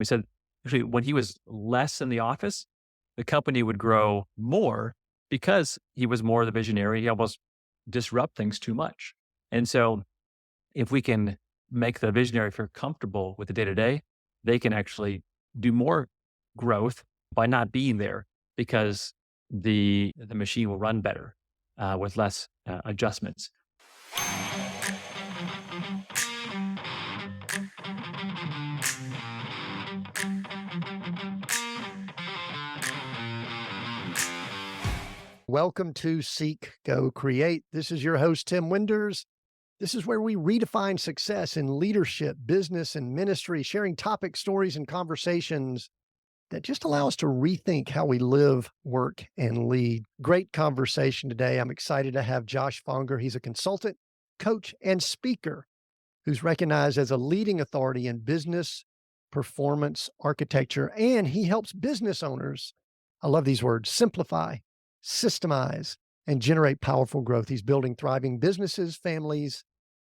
We said, actually, when he was less in the office, the company would grow more because he was more the visionary. He almost disrupt things too much. And so if we can make the visionary feel comfortable with the day to day, they can actually do more growth by not being there because the machine will run better with less adjustments. Welcome to Seek, Go, Create. This is your host, Tim Winders. This is where we redefine success in leadership, business, and ministry, sharing topics, stories, and conversations that just allow us to rethink how we live, work, and lead. Great conversation today. I'm excited to have Josh Fonger. He's a consultant, coach, and speaker who's recognized as a leading authority in business, performance, architecture, and he helps business owners, I love these words, simplify, systemize, and generate powerful growth. He's building thriving businesses, families,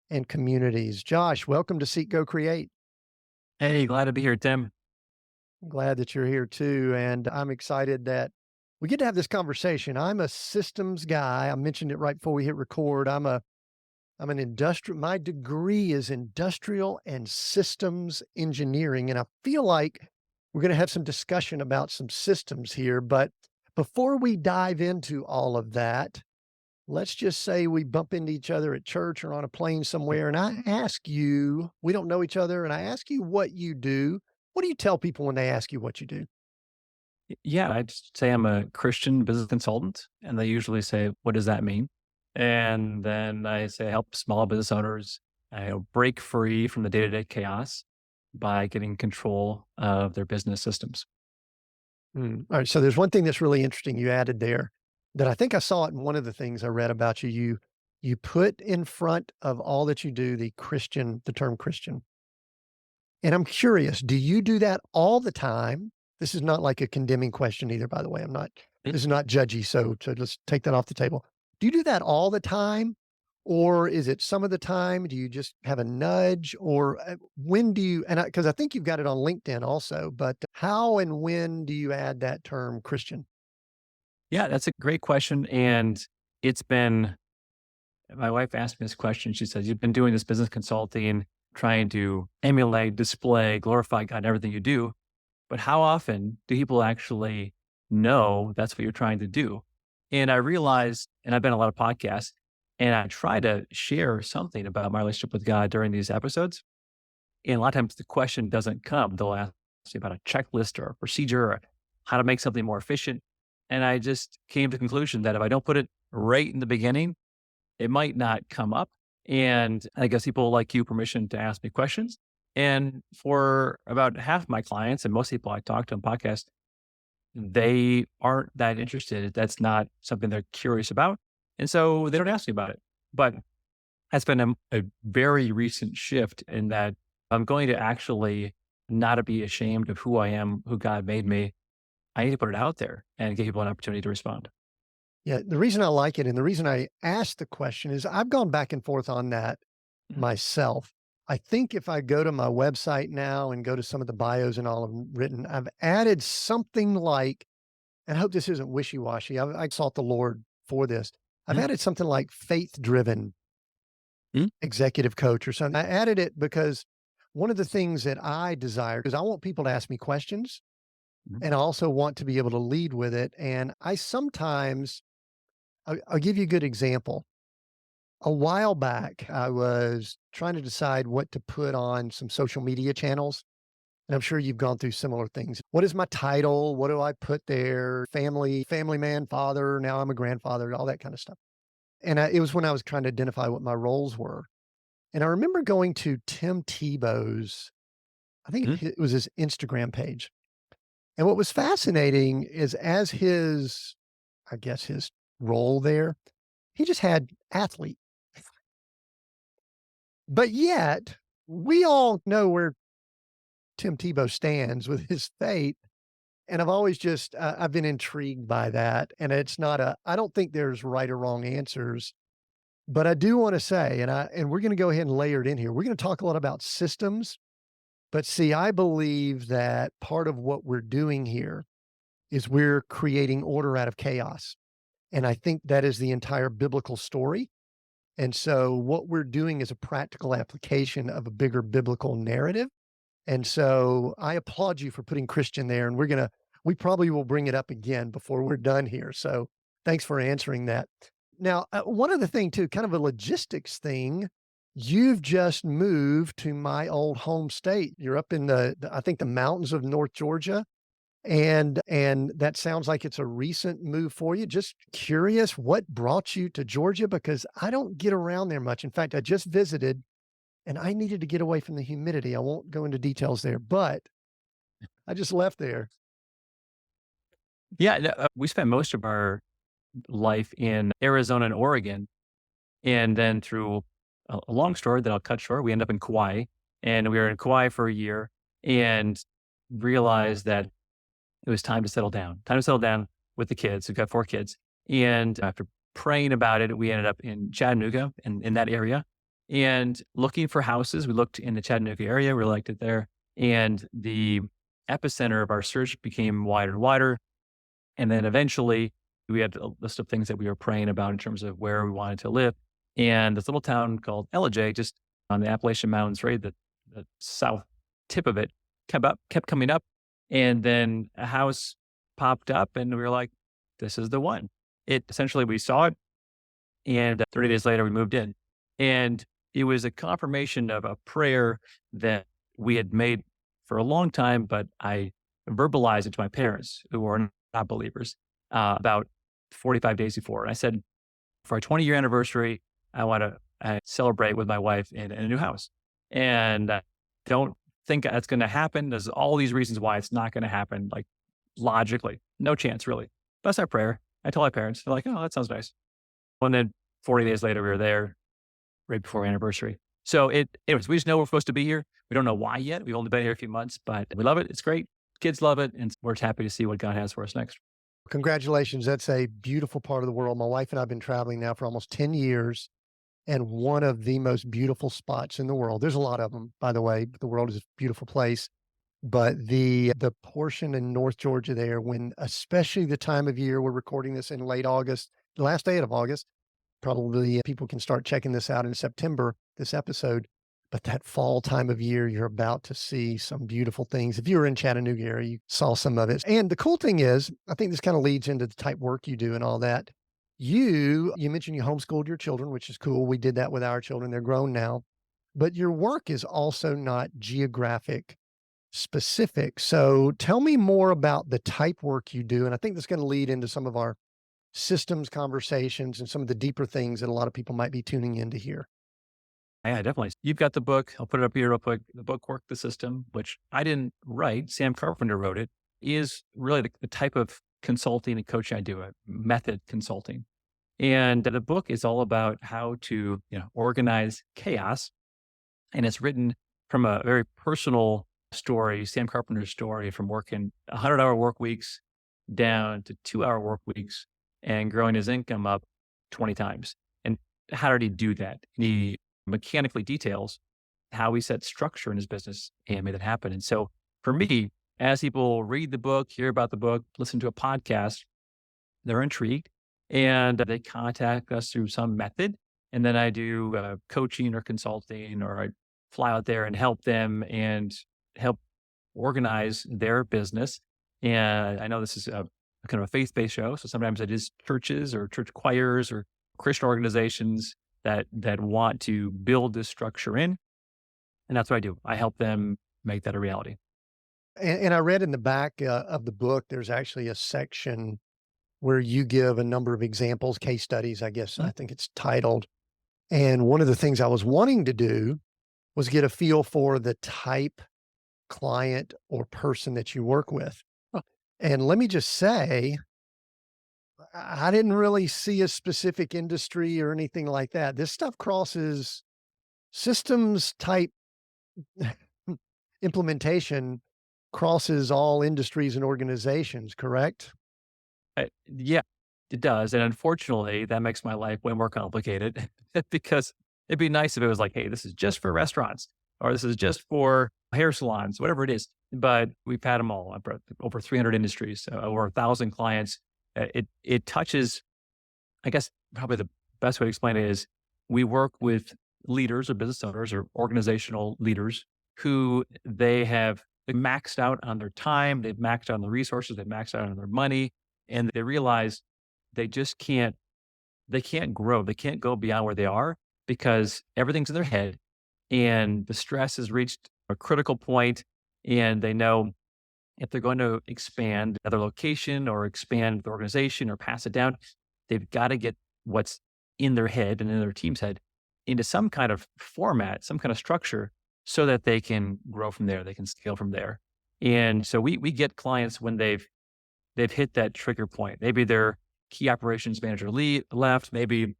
and communities. Josh, welcome to Seek, Go, Create. Hey, glad to be here, Tim. I'm glad that you're here too. And I'm excited that we get to have this conversation. I'm a systems guy. I mentioned it right before we hit record. I'm an industrial, my degree is industrial and systems engineering. And I feel like we're going to have some discussion about some systems here. But before we dive into all of that, let's just say we bump into each other at church or on a plane somewhere. And I ask you, we don't know each other, and I ask you what you do. What do you tell people when they ask you what you do? Yeah, I'd say I'm a Christian business consultant, and they usually say, "What does that mean?" And then I say, I help small business owners break free from the day to day chaos by getting control of their business systems. All right. So there's one thing that's really interesting you added there that I think I saw it in one of the things I read about you. You put in front of all that you do the term Christian. And I'm curious, do you do that all the time? This is not like a condemning question either, by the way. Mm. This is not judgy. So let's take that off the table. Do you do that all the time? Or is it some of the time? Do you just have a nudge? Or when do you, and because I think you've got it on LinkedIn also, but how and when do you add that term Christian? Yeah, that's a great question. And it's been, my wife asked me this question. She says, "You've been doing this business consulting, trying to emulate, display, glorify God in everything you do. But how often do people actually know that's what you're trying to do?" And I realized, and I've been on a lot of podcasts, and I try to share something about my relationship with God during these episodes. And a lot of times the question doesn't come. They'll ask you about a checklist or a procedure or how to make something more efficient. And I just came to the conclusion that if I don't put it right in the beginning, it might not come up. And I guess people like you permission to ask me questions. And for about half my clients and most people I talk to on podcasts, they aren't that interested. That's not something they're curious about. And so they don't ask me about it. But that's been a very recent shift in that I'm going to actually not be ashamed of who I am, who God made me. I need to put it out there and give people an opportunity to respond. Yeah, the reason I like it and the reason I asked the question is I've gone back and forth on that Mhm. myself. I think if I go to my website now and go to some of the bios and all of them written, I've added something like, and I hope this isn't wishy-washy. I sought the Lord for this. I've Mhm. added something like faith-driven Mhm. executive coach or something. I added it because one of the things that I desire is I want people to ask me questions Mhm. and I also want to be able to lead with it. And I sometimes, I'll give you a good example. A while back, I was trying to decide what to put on some social media channels. And I'm sure you've gone through similar things. What is my title? What do I put there? Family man, father. Now I'm a grandfather, all that kind of stuff. And it was when I was trying to identify what my roles were. And I remember going to Tim Tebow's, I think Mhm. it was his Instagram page. And what was fascinating is as his, I guess his role there, he just had athlete. But yet, we all know where Tim Tebow stands with his faith. And I've always just, I've been intrigued by that. And it's not I don't think there's right or wrong answers, but I do want to say, and we're going to go ahead and layer it in here. We're going to talk a lot about systems, But see, I believe that part of what we're doing here is we're creating order out of chaos. And I think that is the entire biblical story. And so what we're doing is a practical application of a bigger biblical narrative. And so I applaud you for putting Christian there. And we probably will bring it up again before we're done here. So thanks for answering that. Now, one other thing too, kind of a logistics thing. You've just moved to my old home state. You're up in I think the mountains of North Georgia. And that sounds like it's a recent move for you. Just curious what brought you to Georgia because I don't get around there much. In fact, I just visited and I needed to get away from the humidity. I won't go into details there, but I just left there. Yeah, we spent most of our life in Arizona and Oregon, and then through a long story that I'll cut short, we ended up in Kauai, and we were in Kauai for a year and realized that it was time to settle down with the kids. We've got 4 kids. And after praying about it, we ended up in Chattanooga in that area and looking for houses. We looked in the Chattanooga area, we liked it there. And the epicenter of our search became wider and wider. And then eventually we had a list of things that we were praying about in terms of where we wanted to live. And this little town called Ellijay, just on the Appalachian Mountains, right, the south tip of it, kept coming up. And then a house popped up and we were like, this is the one. We saw it. And 30 days later, we moved in. And it was a confirmation of a prayer that we had made for a long time, but I verbalized it to my parents who were not believers about 45 days before. And I said, for our 20-year anniversary, I want to celebrate with my wife in a new house. And don't think that's going to happen. There's all these reasons why it's not going to happen, like logically. No chance, really. That's our prayer. I told my parents, they're like, oh, that sounds nice. And then 40 days later, we were there right before our anniversary. So anyways, we just know we're supposed to be here. We don't know why yet. We've only been here a few months, but we love it. It's great. Kids love it. And we're just happy to see what God has for us next. Congratulations. That's a beautiful part of the world. My wife and I have been traveling now for almost 10 years and one of the most beautiful spots in the world. There's a lot of them, by the way. The world is a beautiful place. But the portion in North Georgia there, when especially the time of year, we're recording this in late August, the last day of August, probably people can start checking this out in September, this episode. But that fall time of year, you're about to see some beautiful things. If you were in Chattanooga area, you saw some of it. And the cool thing is, I think this kind of leads into the type work you do and all that. You mentioned you homeschooled your children, which is cool. We did that with our children. They're grown now. But your work is also not geographic specific. So tell me more about the type work you do. And I think that's going to lead into some of our systems conversations and some of the deeper things that a lot of people might be tuning in to hear. Yeah, definitely. You've got the book. I'll put it up here real quick. The book, Work the System, which I didn't write. Sam Carpenter wrote it, is really the type of consulting and coaching I do, method consulting. And the book is all about how to organize chaos. And it's written from a very personal story, Sam Carpenter's story from working 100-hour work weeks down to 2-hour work weeks and growing his income up 20 times. And how did he do that? And he mechanically details how he set structure in his business and made it happen. And so for me, as people read the book, hear about the book, listen to a podcast, they're intrigued and they contact us through some method. And then I do coaching or consulting, or I fly out there and help them and help organize their business. And I know this is a kind of a faith-based show. So sometimes it is churches or church choirs or Christian organizations that want to build this structure in. And that's what I do. I help them make that a reality. And I read in the back of the book, there's actually a section where you give a number of examples, case studies, I guess, I think it's titled. And one of the things I was wanting to do was get a feel for the type client or person that you work with. Oh. And let me just say, I didn't really see a specific industry or anything like that. This stuff crosses systems type implementation, crosses all industries and organizations, correct? Yeah, it does. And unfortunately, that makes my life way more complicated because it'd be nice if it was like, hey, this is just for restaurants or this is just for hair salons, whatever it is. But we've had them all, over 300 industries, over 1,000 clients. It touches, I guess, probably the best way to explain it is we work with leaders or business owners or organizational leaders who they have maxed out on their time, they've maxed out on the resources, they've maxed out on their money, and they realize they just can't grow. They can't go beyond where they are because everything's in their head and the stress has reached a critical point, and they know if they're going to expand another location or expand the organization or pass it down, they've got to get what's in their head and in their team's head into some kind of format, some kind of structure so that they can grow from there. They can scale from there. And so we get clients when they've hit that trigger point. Maybe their key operations manager left. Maybe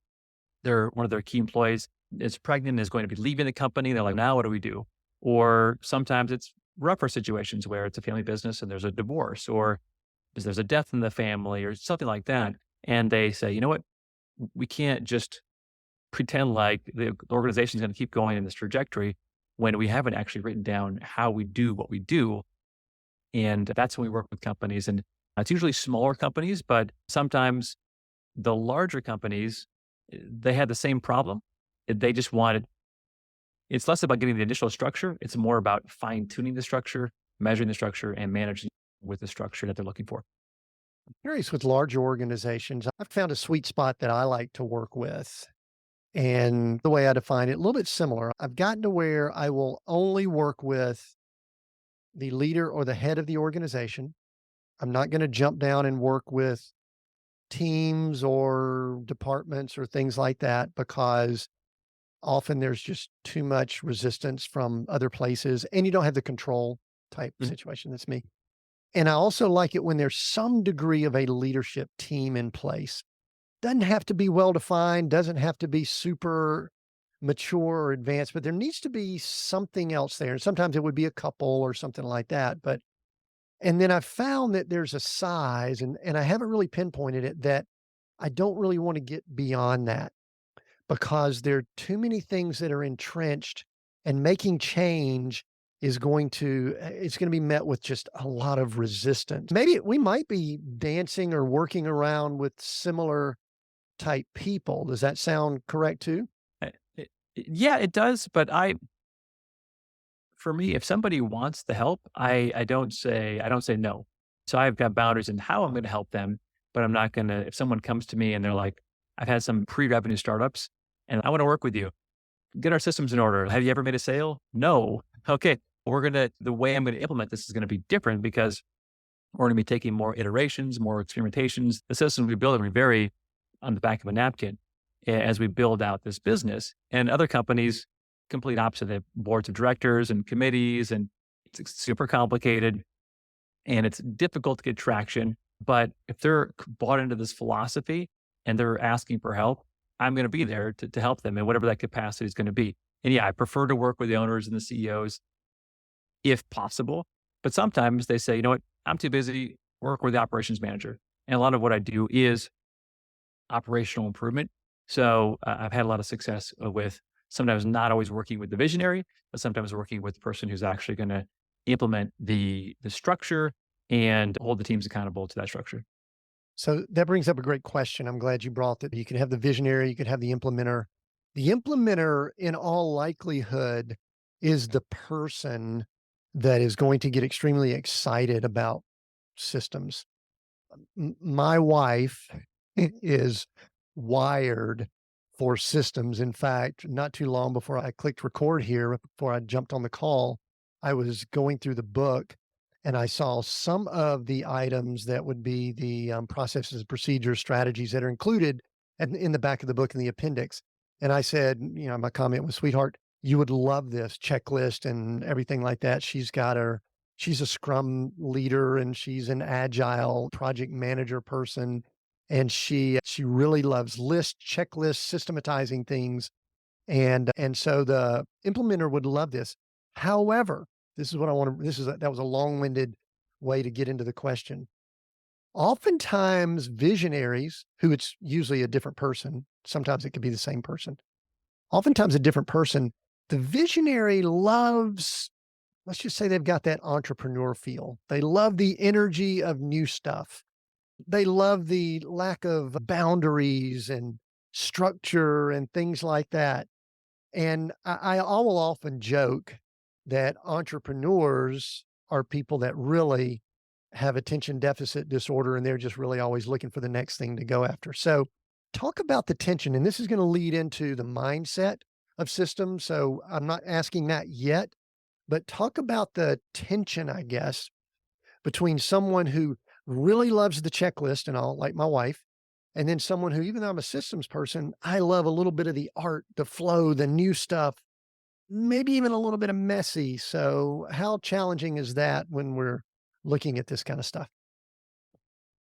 one of their key employees is pregnant and is going to be leaving the company. They're like, now what do we do? Or sometimes it's rougher situations where it's a family business and there's a divorce, or there's a death in the family or something like that. And they say, you know what? We can't just pretend like the organization is going to keep going in this trajectory when we haven't actually written down how we do what we do. And that's when we work with companies. And it's usually smaller companies, but sometimes the larger companies, they had the same problem. They just wanted, it's less about getting the initial structure. It's more about fine tuning the structure, measuring the structure, and managing with the structure that they're looking for. Curious with larger organizations, I've found a sweet spot that I like to work with. And the way I define it, a little bit similar. I've gotten to where I will only work with the leader or the head of the organization. I'm not going to jump down and work with teams or departments or things like that because often there's just too much resistance from other places and you don't have the control type Mhm. situation. That's me. And I also like it when there's some degree of a leadership team in place. Doesn't have to be well defined, doesn't have to be super mature or advanced, but there needs to be something else there. And sometimes it would be a couple or something like that. But and then I found that there's a size, and I haven't really pinpointed it, that I don't really want to get beyond that because there are too many things that are entrenched, and making change is going to it's going to be met with just a lot of resistance. Maybe we might be dancing or working around with similar type people. Does that sound correct too? Uh, yeah, it does. But for me, if somebody wants the help, I don't say no. So I've got boundaries in how I'm going to help them, but I'm not going to, if someone comes to me and they're like, I've had some pre-revenue startups and I want to work with you, get our systems in order. Have you ever made a sale? No. Okay. The way I'm going to implement this is going to be different because we're going to be taking more iterations, more experimentations. The systems we build are going to vary on the back of a napkin as we build out this business. And other companies, complete opposite. They have boards of directors and committees, and it's super complicated and it's difficult to get traction. But if they're bought into this philosophy and they're asking for help, I'm going to be there to help them in whatever that capacity is going to be. And yeah, I prefer to work with the owners and the CEOs if possible. But sometimes they say, you know what, I'm too busy, work with the operations manager. And a lot of what I do is operational improvement. So I've had a lot of success with sometimes not always working with the visionary, but sometimes working with the person who's actually going to implement the structure and hold the teams accountable to that structure. So that brings up a great question. I'm glad you brought that. You could have the visionary, you could have the implementer. The implementer, in all likelihood, is the person that is going to get extremely excited about systems. My wife is wired for systems. In fact, not too long before I clicked record here, before I jumped on the call, I was going through the book and I saw some of the items that would be the processes, procedures, strategies that are included in the back of the book in the appendix. And I said, my comment was, sweetheart, you would love this checklist and everything like that. She's a scrum leader and she's an agile project manager person. And she really loves lists, checklists, systematizing things. And so the implementer would love this. However, this is what I want to, that was a long-winded way to get into the question. Oftentimes visionaries, who it's usually a different person, sometimes it could be the same person. Oftentimes a different person, The visionary loves, let's just say they've got that entrepreneur feel. They love the energy of new stuff. They love the lack of boundaries and structure and things like that. And I will often joke that entrepreneurs are people that really have attention deficit disorder and they're just really always looking for the next thing to go after. So, talk about the tension, and this is going to lead into the mindset of systems. So, I'm not asking that yet, but talk about the tension, I guess, between someone who really loves the checklist and all, like my wife, and then someone who, even though I'm a systems person, I love a little bit of the art, the flow, the new stuff, maybe even a little bit of messy. So, how challenging is that when we're looking at this kind of stuff?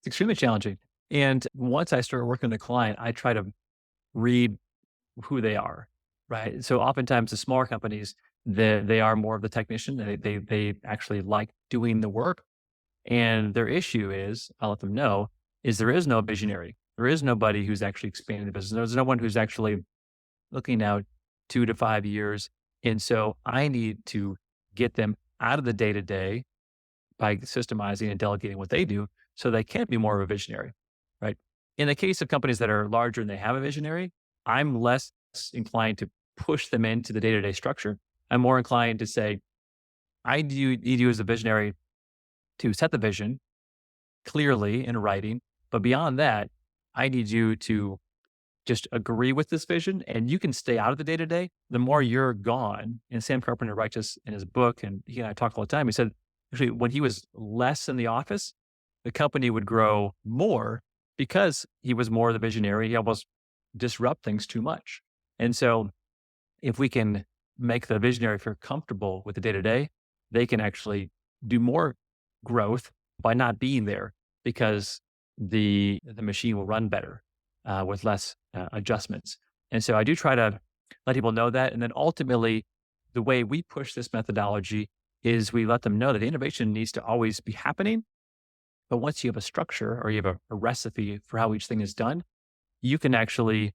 It's extremely challenging. And once I start working with a client, I try to read who they are, right? So oftentimes the smaller companies, they are more of the technician. They actually like doing the work. And their issue is, I'll let them know, is there is no visionary. There is nobody who's actually expanding the business. There's no one who's actually looking out 2 to 5 years. And so I need to get them out of the day to day by systemizing and delegating what they do so they can be more of a visionary, right? In the case of companies that are larger and they have a visionary, I'm less inclined to push them into the day to day structure. I'm more inclined to say, need you as a visionary to set the vision clearly in writing. But beyond that, I need you to just agree with this vision and you can stay out of the day to day. The more you're gone, and Sam Carpenter writes this in his book, and he and I talk all the time. He said, actually, when he was less in the office, the company would grow more because he was more the visionary. He almost disrupt things too much. And so if we can make the visionary feel comfortable with the day to day, they can actually do more growth by not being there because the machine will run better with less adjustments. And so I do try to let people know that. And then ultimately, the way we push this methodology is we let them know that the innovation needs to always be happening. But once you have a structure or you have a recipe for how each thing is done, you can actually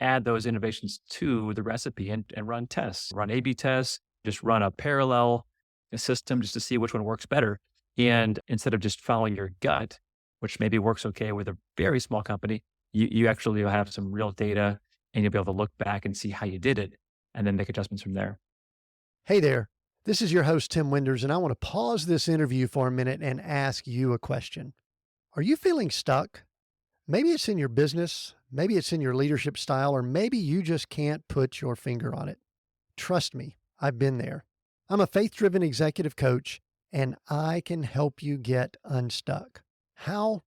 add those innovations to the recipe and run tests, run A/B tests, just run a parallel system just to see which one works better. And instead of just following your gut, which maybe works okay with a very small company, you actually will have some real data and you'll be able to look back and see how you did it and then make adjustments from there. Hey there. This is your host, Tim Winders, and I want to pause this interview for a minute and ask you a question. Are you feeling stuck? Maybe it's in your business, maybe it's in your leadership style, or maybe you just can't put your finger on it. Trust me, I've been there. I'm a faith driven executive coach, and I can help you get unstuck. How?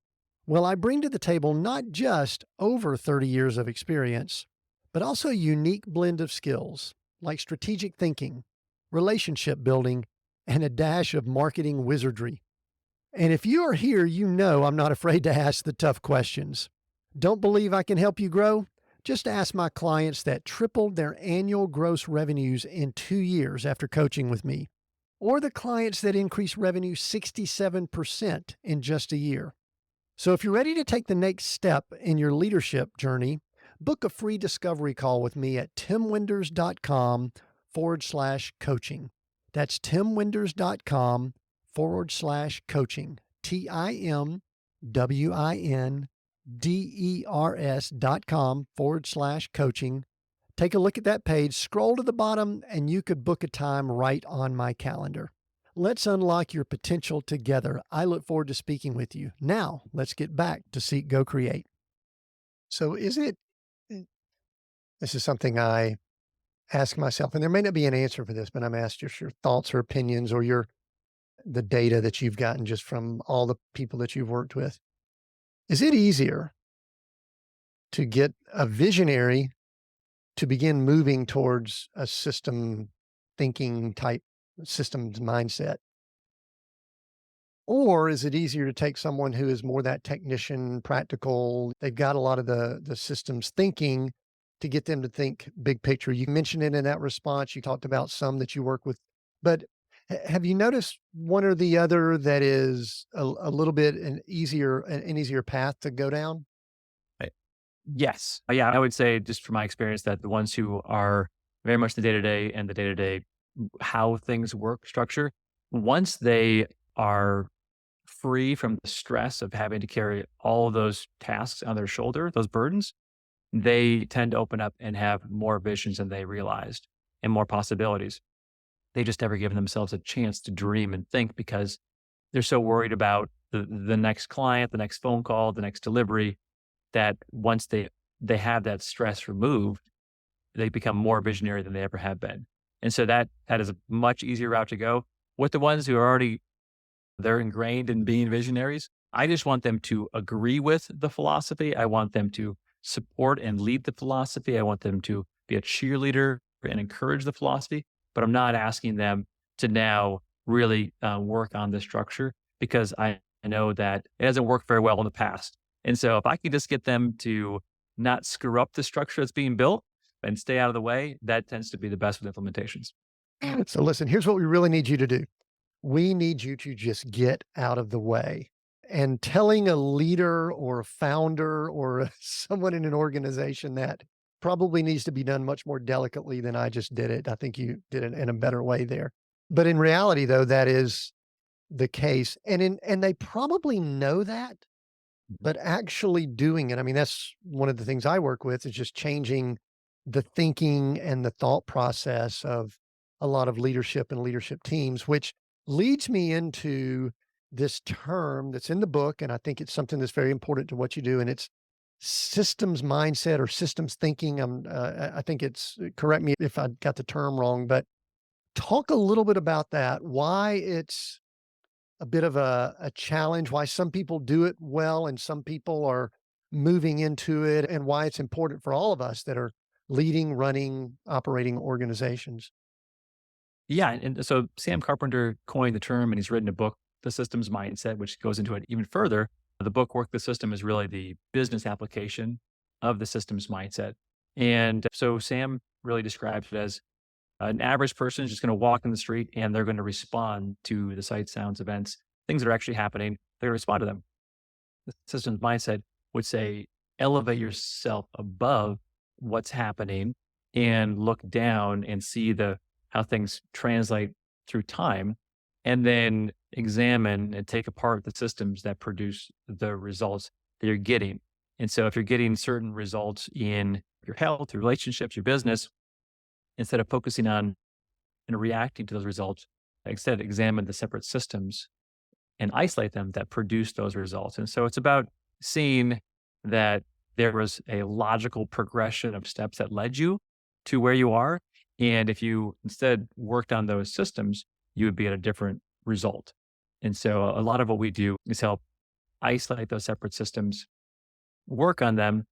Well, I bring to the table not just over 30 years of experience, but also a unique blend of skills like strategic thinking, relationship building, and a dash of marketing wizardry. And if you are here, you know I'm not afraid to ask the tough questions. Don't believe I can help you grow? Just ask my clients that tripled their annual gross revenues in 2 years after coaching with me, or the clients that increased revenue 67% in just a year. So if you're ready to take the next step in your leadership journey, book a free discovery call with me at timwinders.com/coaching. That's timwinders.com/coaching. TIMWINDERS.com/coaching. Take a look at that page, scroll to the bottom, and you could book a time right on my calendar. Let's unlock your potential together. I look forward to speaking with you. Now, let's get back to Seek, Go, Create. So, this is something I ask myself, and there may not be an answer for this, but I'm asked just your thoughts or opinions or the data that you've gotten just from all the people that you've worked with. Is it easier to get a visionary to begin moving towards a system thinking type systems mindset? Or is it easier to take someone who is more that technician, practical, they've got a lot of the systems thinking to get them to think big picture? You mentioned it in that response. You talked about some that you work with, but have you noticed one or the other that is a little bit an easier path to go down? Right. Yes. Yeah. I would say just from my experience that the ones who are very much the day-to-day and the day-to-day how things work structure. Once they are free from the stress of having to carry all of those tasks on their shoulder, those burdens, they tend to open up and have more visions than they realized and more possibilities. They just never given themselves a chance to dream and think because they're so worried about the next client, the next phone call, the next delivery, that once they have that stress removed, they become more visionary than they ever have been. And so that is a much easier route to go. With the ones who are already they're ingrained in being visionaries, I just want them to agree with the philosophy. I want them to support and lead the philosophy. I want them to be a cheerleader and encourage the philosophy. But I'm not asking them to now really work on the structure because I know that it hasn't worked very well in the past. And so if I can just get them to not screw up the structure that's being built and stay out of the way, that tends to be the best with implementations. So listen, here's what we really need you to do. We need you to just get out of the way. And telling a leader or a founder or someone in an organization that probably needs to be done much more delicately than I just did it. I think you did it in a better way there. But in reality, though, that is the case. And they probably know that, but actually doing it, I mean, that's one of the things I work with is just changing the thinking and the thought process of a lot of leadership and leadership teams, which leads me into this term that's in the book. And I think it's something that's very important to what you do. And it's systems mindset or systems thinking. I think it's, correct me if I got the term wrong, but talk a little bit about that, why it's a bit of a challenge, why some people do it well and some people are moving into it, and why it's important for all of us that are leading, running, operating organizations. Yeah, and so Sam Carpenter coined the term, and he's written a book, The Systems Mindset, which goes into it even further. The book, Work the System, is really the business application of the systems mindset. And so Sam really describes it as an average person is just going to walk in the street and they're going to respond to the sights, sounds, events, things that are actually happening. They're going to respond to them. The systems mindset would say, elevate yourself above what's happening and look down and see how things translate through time, and then examine and take apart the systems that produce the results that you're getting. And so if you're getting certain results in your health, your relationships, your business, instead of focusing on and reacting to those results, instead examine the separate systems and isolate them that produce those results. And so it's about seeing that there was a logical progression of steps that led you to where you are. And if you instead worked on those systems, you would be at a different result. And so a lot of what we do is help isolate those separate systems, work on them,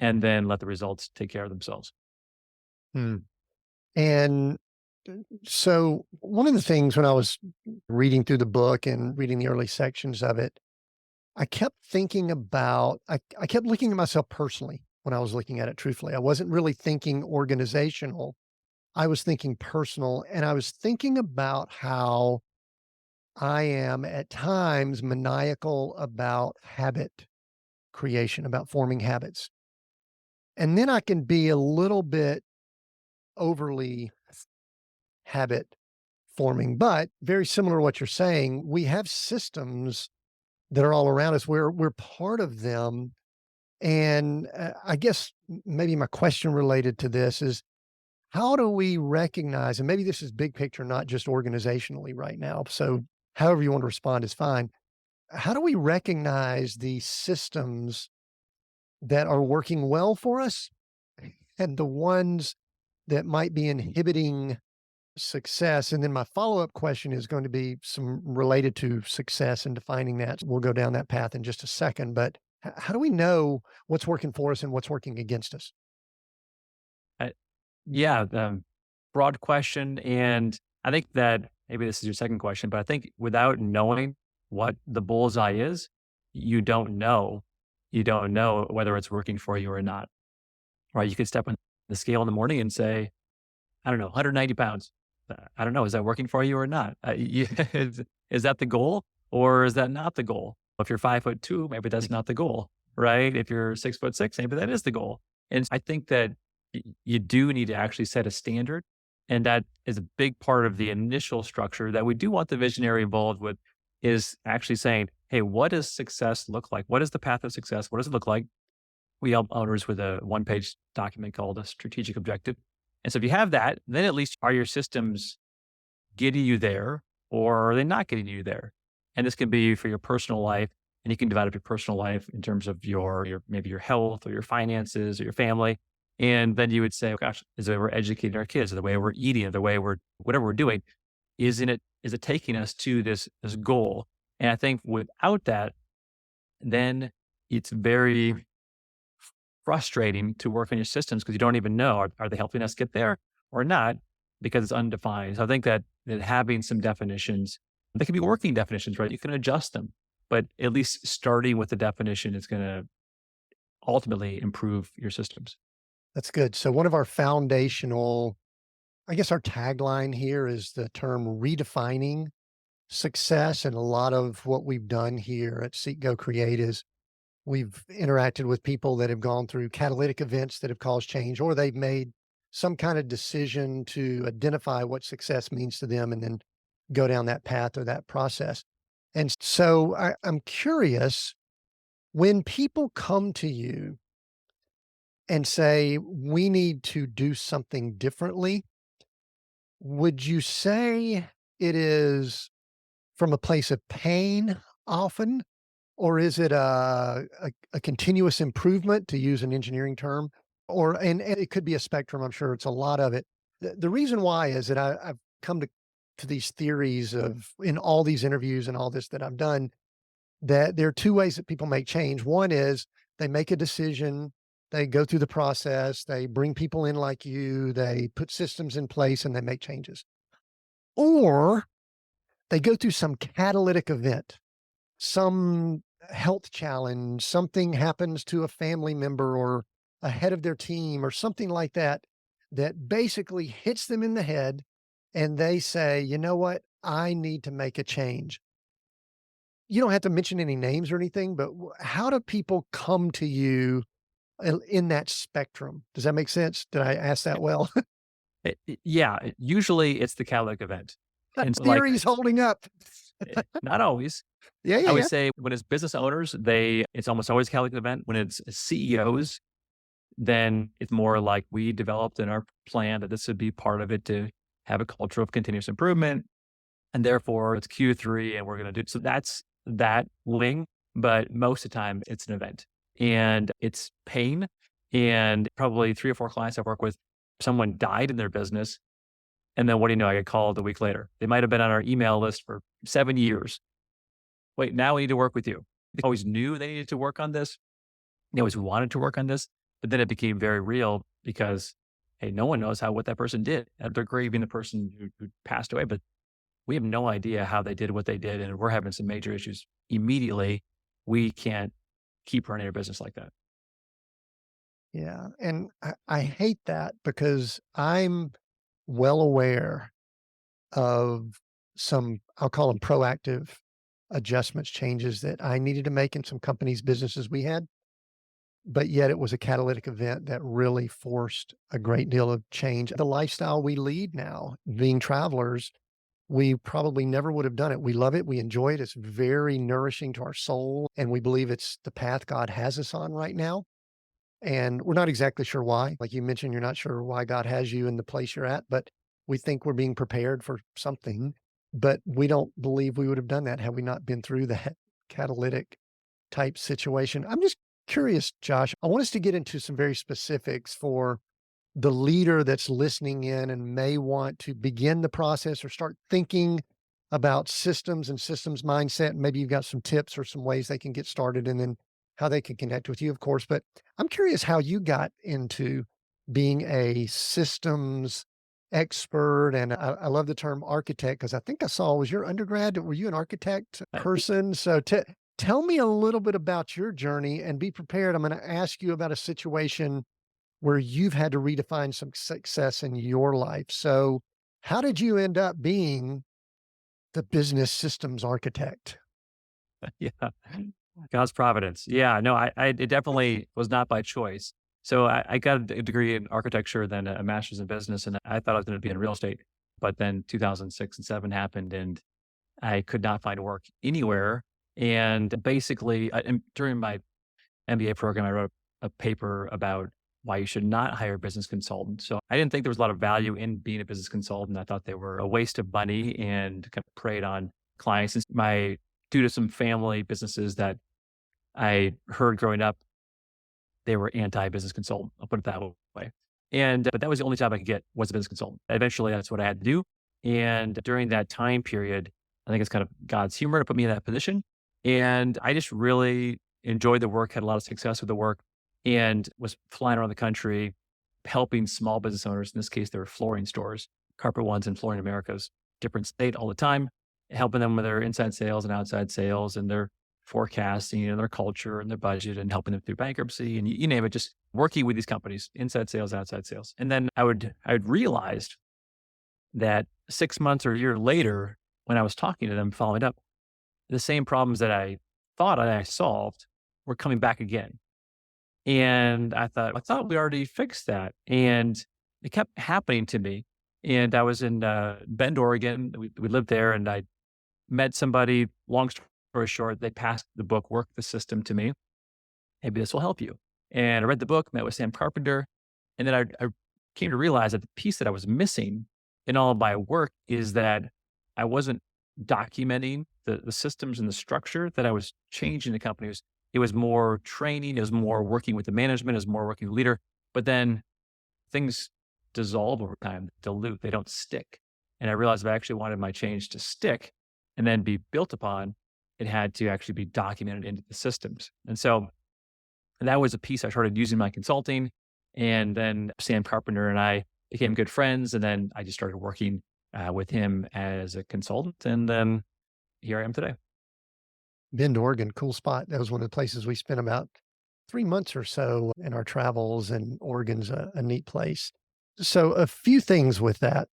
and then let the results take care of themselves. Hmm. And so one of the things when I was reading through the book and reading the early sections of it, I kept thinking about, I kept looking at myself personally when I was looking at it truthfully. I wasn't really thinking organizational. I was thinking personal, and I was thinking about how I am at times maniacal about habit creation, about forming habits. And then I can be a little bit overly habit forming, but very similar to what you're saying, we have systems that are all around us. We're part of them. And I guess maybe my question related to this is, how do we recognize, and maybe this is big picture, not just organizationally right now. So however you want to respond is fine. How do we recognize the systems that are working well for us and the ones that might be inhibiting success? And then my follow-up question is going to be some related to success and defining that. We'll go down that path in just a second, but how do we know what's working for us and what's working against us? Uh, yeah, broad question. And I think that maybe this is your second question, but I think without knowing what the bullseye is, you don't know. You don't know whether it's working for you or not, right? You could step on the scale in the morning and say, I don't know, 190 pounds. I don't know. Is that working for you or not? Is that the goal or is that not the goal? If you're 5'2", maybe that's not the goal, right? If you're 6'6", maybe that is the goal. And I think that you do need to actually set a standard. And that is a big part of the initial structure that we do want the visionary involved with is actually saying, hey, what does success look like? What is the path of success? What does it look like? We help owners with a 1-page document called a strategic objective. And so if you have that, then at least are your systems getting you there or are they not getting you there? And this can be for your personal life, and you can divide up your personal life in terms of your maybe your health or your finances or your family. And then you would say, oh, gosh, is the way we're educating our kids, or the way we're eating, or the way we're whatever we're doing, is it taking us to this goal? And I think without that, then it's very frustrating to work on your systems because you don't even know are they helping us get there or not because it's undefined. So I think that having some definitions, they can be working definitions, right? You can adjust them, but at least starting with the definition is going to ultimately improve your systems. That's good. So one of our foundational, I guess our tagline here is the term redefining success. And a lot of what we've done here at Seek Go Create is we've interacted with people that have gone through catalytic events that have caused change, or they've made some kind of decision to identify what success means to them and then go down that path or that process. And so I'm curious, when people come to you and say, we need to do something differently, would you say it is from a place of pain often? Or is it a continuous improvement, to use an engineering term? Or and it could be a spectrum, I'm sure it's a lot of it. The reason why is that I've come to these theories of in all these interviews and all this that I've done, that there are 2 ways that people make change. One is they make a decision, they go through the process, they bring people in like you, they put systems in place, and they make changes. Or they go through some catalytic event, some health challenge, something happens to a family member or a head of their team or something like that, that basically hits them in the head and they say, you know what? I need to make a change. You don't have to mention any names or anything, but how do people come to you in that spectrum? Does that make sense? Did I ask that well? Yeah, usually it's the catalytic event. That And so like, theory's holding up. not always. Yeah, yeah, I would yeah. say when it's business owners, it's almost always a catalytic event. When it's CEOs, then it's more like we developed in our plan that this would be part of it to have a culture of continuous improvement. And therefore it's Q3 and we're going to do, so that's that wing. But most of the time it's an event and it's pain. And probably 3 or 4 clients I've worked with, someone died in their business. And then what do you know? I get called a week later. They might have been on our email list for 7 years. Wait, now we need to work with you. They always knew they needed to work on this. They always wanted to work on this, but then it became very real because, hey, no one knows what that person did. They're grieving the person who passed away, but we have no idea how they did what they did. And we're having some major issues immediately. We can't keep running our business like that. Yeah. And I hate that because I'm well aware of some, I'll call them proactive adjustments, changes that I needed to make in some companies, businesses we had. But yet it was a catalytic event that really forced a great deal of change. The lifestyle we lead now, being travelers, we probably never would have done it. We love it. We enjoy it. It's very nourishing to our soul. And we believe it's the path God has us on right now. And we're not exactly sure why. Like you mentioned, you're not sure why God has you in the place you're at, but we think we're being prepared for something. But we don't believe we would have done that had we not been through that catalytic type situation. I'm just curious, Josh. I want us to get into some very specifics for the leader that's listening in and may want to begin the process or start thinking about systems and systems mindset. Maybe you've got some tips or some ways they can get started and then how they can connect with you, of course. But I'm curious how you got into being a systems expert. And I love the term architect because I think I saw, was your undergrad, were you an architect Uh, person? So tell me a little bit about your journey and be prepared. I'm going to ask you about a situation where you've had to redefine some success in your life. So, how did you end up being the business systems architect? yeah. God's providence. Yeah, no, it definitely was not by choice. So I got a degree in architecture, then a master's in business, and I thought I was going to be in real estate. But then 2006 and 7 happened, and I could not find work anywhere. And basically, during my MBA program, I wrote a paper about why you should not hire a business consultant. So I didn't think there was a lot of value in being a business consultant. I thought they were a waste of money and kind of preyed on clients. And due to some family businesses that I heard growing up, they were anti-business consultant. I'll put it that way. But that was the only job I could get was a business consultant. Eventually, that's what I had to do. And during that time period, I think it's kind of God's humor to put me in that position. And I just really enjoyed the work, had a lot of success with the work, and was flying around the country helping small business owners. In this case, they were flooring stores, Carpet Ones and Flooring Americas, different state all the time, helping them with their inside sales and outside sales and their forecasting and their culture and their budget and helping them through bankruptcy and you name it, just working with these companies, inside sales, outside sales. And then I would realized that 6 months or a year later, when I was talking to them, following up, the same problems that I thought I solved were coming back again. And I thought we already fixed that. And it kept happening to me. And I was in Bend, Oregon. We lived there, and I met somebody. Long story short, they passed the book, Work the System, to me. Maybe this will help you. And I read the book, met with Sam Carpenter. And then I came to realize that the piece that I was missing in all of my work is that I wasn't documenting the systems and the structure that I was changing the companies. It was more training, it was more working with the management, it was more working with the leader. But then things dissolve over time, dilute, they don't stick. And I realized if I actually wanted my change to stick and then be built upon, it had to actually be documented into the systems. And so that was a piece I started using in my consulting. And then Sam Carpenter and I became good friends. And then I just started working with him as a consultant. And then here I am today. Bend, Oregon, cool spot. That was one of the places we spent about 3 months or so in our travels, and Oregon's a neat place. So, a few things with that.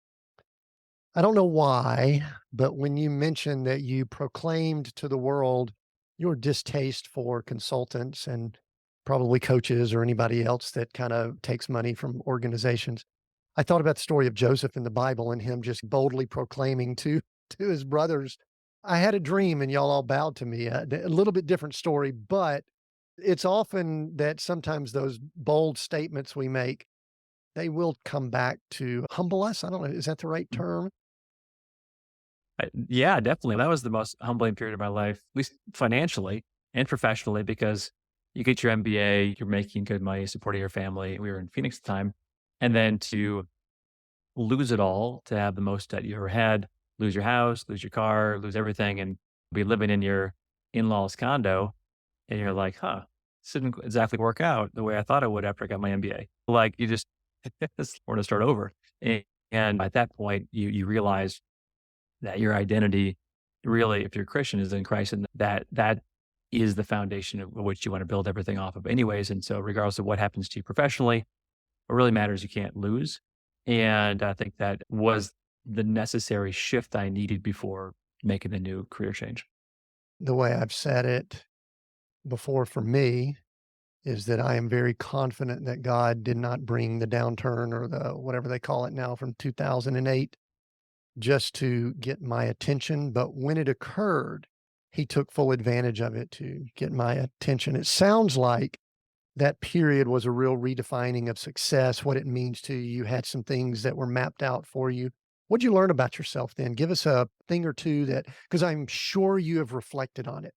I don't know why, but when you mentioned that you proclaimed to the world your distaste for consultants and probably coaches or anybody else that kind of takes money from organizations, I thought about the story of Joseph in the Bible and him just boldly proclaiming to his brothers, I had a dream and y'all all bowed to me. A little bit different story, but it's often that sometimes those bold statements we make, they will come back to humble us. I don't know. Is that the right term? Yeah, definitely. That was the most humbling period of my life, at least financially and professionally, because you get your MBA, you're making good money, supporting your family. We were in Phoenix at the time. And then to lose it all, to have the most debt you ever had, lose your house, lose your car, lose everything, and be living in your in-laws condo. And you're like, this didn't exactly work out the way I thought it would after I got my MBA. Like you just want to start over. And at that point, you realize that your identity really, if you're a Christian, is in Christ, and that is the foundation of which you want to build everything off of anyways. And so regardless of what happens to you professionally, what really matters, you can't lose. And I think that was the necessary shift I needed before making the new career change. The way I've said it before for me is that I am very confident that God did not bring the downturn or the whatever they call it now from 2008 just to get my attention. But when it occurred, he took full advantage of it to get my attention. It sounds like that period was a real redefining of success, what it means to you. You had some things that were mapped out for you. What'd you learn about yourself then? Give us a thing or two that, because I'm sure you have reflected on it.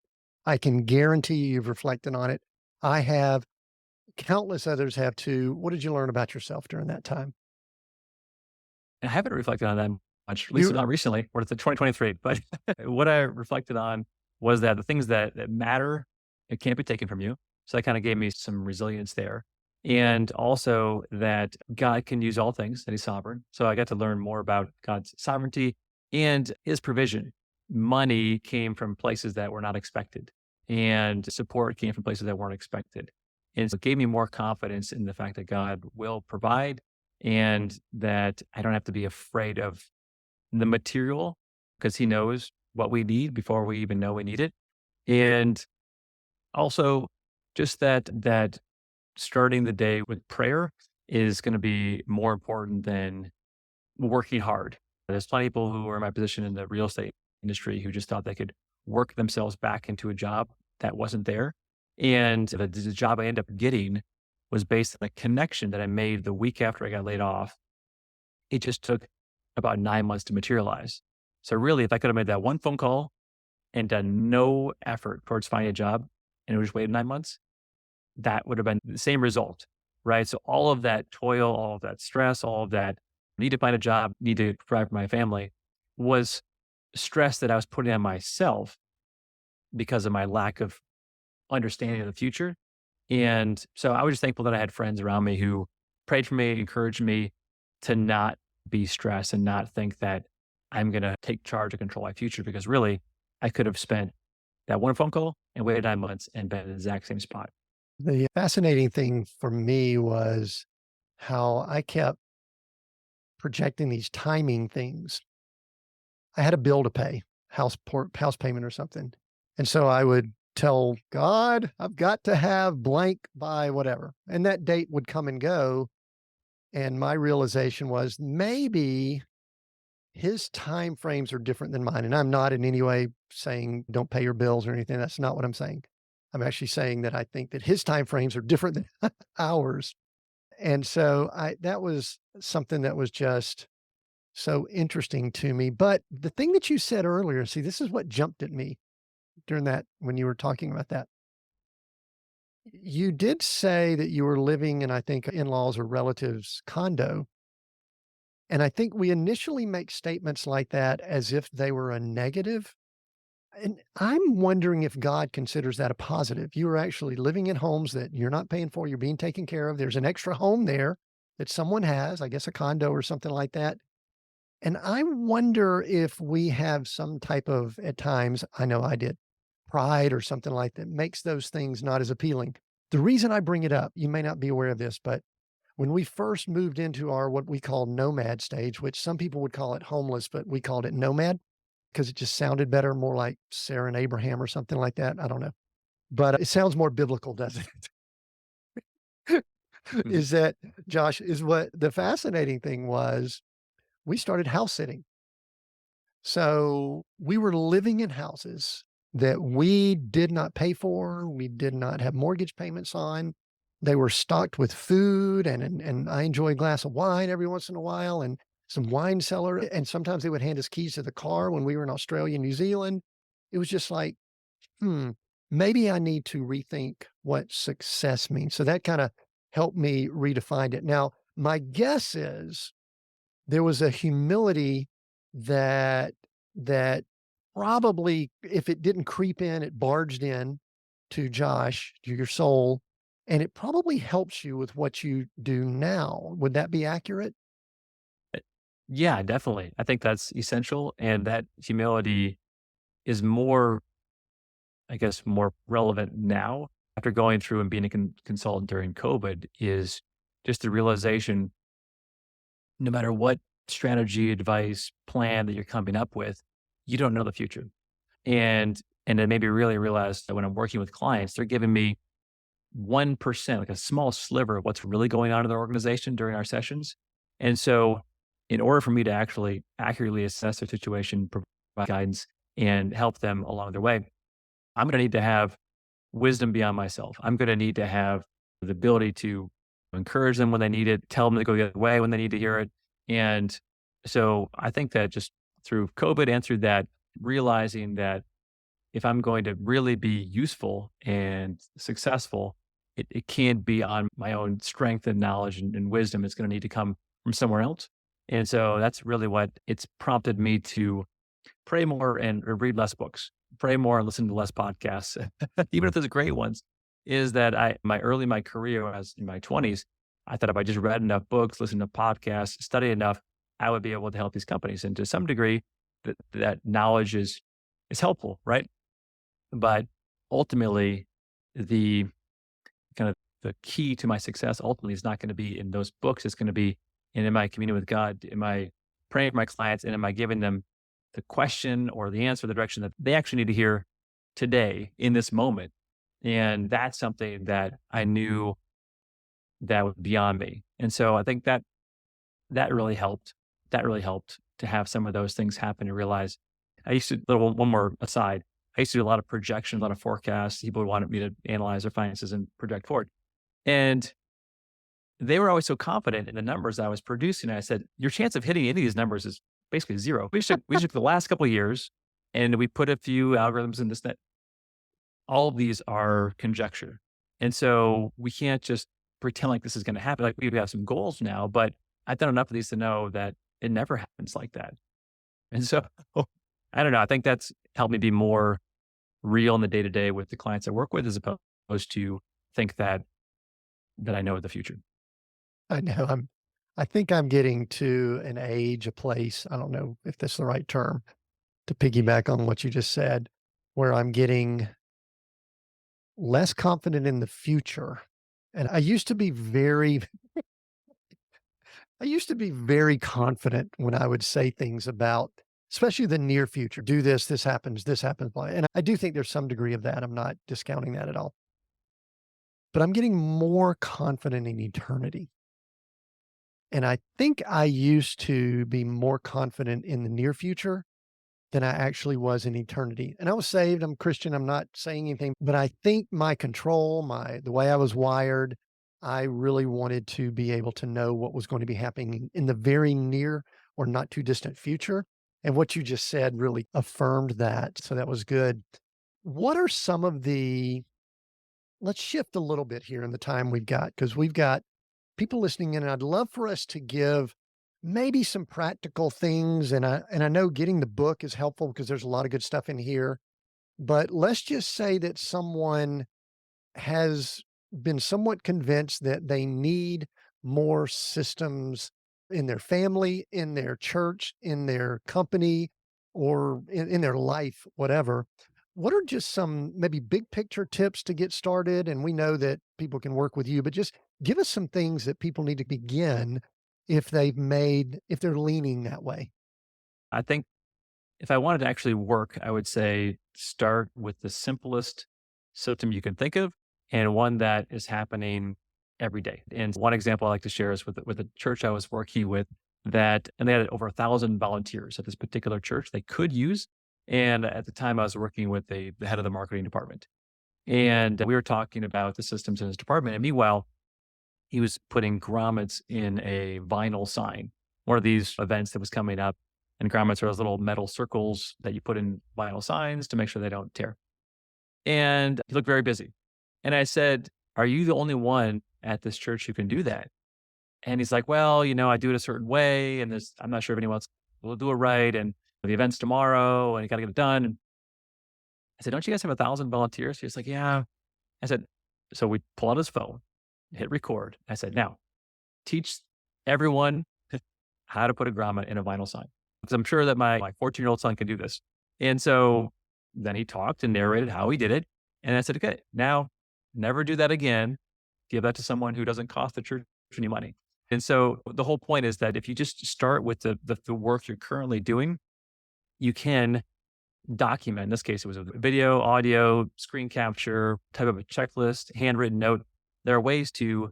I can guarantee you've reflected on it. I have, countless others have too. What did you learn about yourself during that time? I haven't reflected on that much, at least You not recently, or it's 2023. But what I reflected on was that the things that matter, it can't be taken from you. So that kind of gave me some resilience there. And also that God can use all things, that he's sovereign. So I got to learn more about God's sovereignty and his provision. Money came from places that were not expected, and support came from places that weren't expected. And so it gave me more confidence in the fact that God will provide and that I don't have to be afraid of the material because he knows what we need before we even know we need it. And also just that starting the day with prayer is going to be more important than working hard. There's plenty of people who are in my position in the real estate industry who just thought they could work themselves back into a job that wasn't there. And the job I ended up getting was based on a connection that I made the week after I got laid off. It just took about 9 months to materialize. So really, if I could have made that one phone call and done no effort towards finding a job and it just waited 9 months, that would have been the same result, right? So all of that toil, all of that stress, all of that need to find a job, need to provide for my family was stress that I was putting on myself because of my lack of understanding of the future. And so I was just thankful that I had friends around me who prayed for me, encouraged me to not be stressed and not think that I'm going to take charge and control my future because really I could have spent that one phone call and waited 9 months and been in the exact same spot. The fascinating thing for me was how I kept projecting these timing things. I had a bill to pay, house payment or something. And so I would tell God, I've got to have blank by whatever. And that date would come and go. And my realization was maybe his time frames are different than mine. And I'm not in any way saying don't pay your bills or anything. That's not what I'm saying. I'm actually saying that I think that his time frames are different than ours. And so that was something that was just so interesting to me. But the thing that you said earlier, see, this is what jumped at me during that when you were talking about that. You did say that you were living in, I think, in-laws or relatives' condo. And I think we initially make statements like that as if they were a negative. And I'm wondering if God considers that a positive. You are actually living in homes that you're not paying for, you're being taken care of. There's an extra home there that someone has, I guess a condo or something like that. And I wonder if we have some type of, at times, I know I did, pride or something like that makes those things not as appealing. The reason I bring it up, you may not be aware of this, but when we first moved into our what we call nomad stage, which some people would call it homeless, but we called it nomad because it just sounded better, more like Sarah and Abraham or something like that. I don't know. But it sounds more biblical, doesn't it? Mhm. Is that, Josh, is what the fascinating thing was we started house sitting. So we were living in houses that we did not pay for. We did not have mortgage payments on. They were stocked with food and I enjoy a glass of wine every once in a while and some wine cellar. And sometimes they would hand us keys to the car when we were in Australia, New Zealand. It was just like, hmm, maybe I need to rethink what success means. So that kind of helped me redefine it. Now, my guess is there was a humility that that probably, if it didn't creep in, it barged in to Josh, to your soul, and it probably helps you with what you do now. Would that be accurate? Uh, Yeah, definitely. I think that's essential. And that humility is more, I guess, more relevant now after going through and being a consultant during COVID is just the realization no matter what strategy, advice, plan that you're coming up with, you don't know the future. And it made me really realize that when I'm working with clients, they're giving me 1%, like a small sliver of what's really going on in their organization during our sessions. And so in order for me to actually accurately assess their situation, provide guidance and help them along their way, I'm going to need to have wisdom beyond myself. I'm going to need to have the ability to encourage them when they need it, tell them to go the other way when they need to hear it. And so I think that just through COVID and through that, realizing that if I'm going to really be useful and successful, it can't be on my own strength and knowledge and wisdom. It's going to need to come from somewhere else. And so that's really what it's prompted me to pray more and or read less books, pray more and listen to less podcasts, even if there's great ones. Is that my career, when I was in my 20s, I thought if I just read enough books, listened to podcasts, studied enough, I would be able to help these companies. And to some degree, that knowledge is helpful, right? But ultimately, the kind of the key to my success ultimately is not going to be in those books. It's going to be in am I communing with God? Am I praying for my clients? And am I giving them the question or the answer, the direction that they actually need to hear today in this moment? And that's something that I knew that was beyond me. And so I think that really helped. That really helped to have some of those things happen and realize I used to, little one more aside, I used to do a lot of projections, a lot of forecasts. People wanted me to analyze their finances and project forward. And they were always so confident in the numbers I was producing. I said, your chance of hitting any of these numbers is basically zero. We took the last couple of years and we put a few algorithms in this, that all of these are conjecture. And so we can't just pretend like this is going to happen. Like we have some goals now, but I've done enough of these to know that it never happens like that. And so I don't know. I think that's helped me be more real in the day to day with the clients I work with, as opposed to think that I know the future. I know I think I'm getting to an age, a place, I don't know if that's the right term to piggyback on what you just said, where I'm getting less confident in the future. And I used to be very confident when I would say things about, especially the near future. Do this, this happens, blah. And I do think there's some degree of that. I'm not discounting that at all. But I'm getting more confident in eternity. And I think I used to be more confident in the near future than I actually was in eternity. And I was saved, I'm Christian, I'm not saying anything, but I think my control, the way I was wired, I really wanted to be able to know what was going to be happening in the very near or not too distant future. And what you just said really affirmed that. So that was good. What are some of the let's shift a little bit here in the time we've got, because we've got people listening in, and I'd love for us to give maybe some practical things. And I know getting the book is helpful because there's a lot of good stuff in here. But let's just say that someone has been somewhat convinced that they need more systems in their family, in their church, in their company, or in their life, whatever. What are just some maybe big picture tips to get started? And we know that people can work with you, but just give us some things that people need to begin if they're leaning that way. I think if I wanted to actually work, I would say start with the simplest system you can think of and one that is happening every day. And one example I like to share is with the church I was working with and they had over 1,000 volunteers at this particular church they could use. And at the time I was working with the head of the marketing department. And we were talking about the systems in his department. And meanwhile, he was putting grommets in a vinyl sign, one of these events that was coming up. And grommets are those little metal circles that you put in vinyl signs to make sure they don't tear. And he looked very busy. And I said, are you the only one at this church who can do that? And he's like, well, I do it a certain way. And I'm not sure if anyone else will do it right. And the event's tomorrow and you got to get it done. And I said, don't you guys have 1,000 volunteers? He's like, yeah. I said, so we pull out his phone, hit record. I said, now teach everyone how to put a grommet in a vinyl sign. Because I'm sure that my 14-year-old son can do this. And so then he talked and narrated how he did it. And I said, okay, now never do that again. Give that to someone who doesn't cost the church any money. And so the whole point is that if you just start with the work you're currently doing, you can document. In this case, it was a video, audio, screen capture, type of a checklist, handwritten note. There are ways to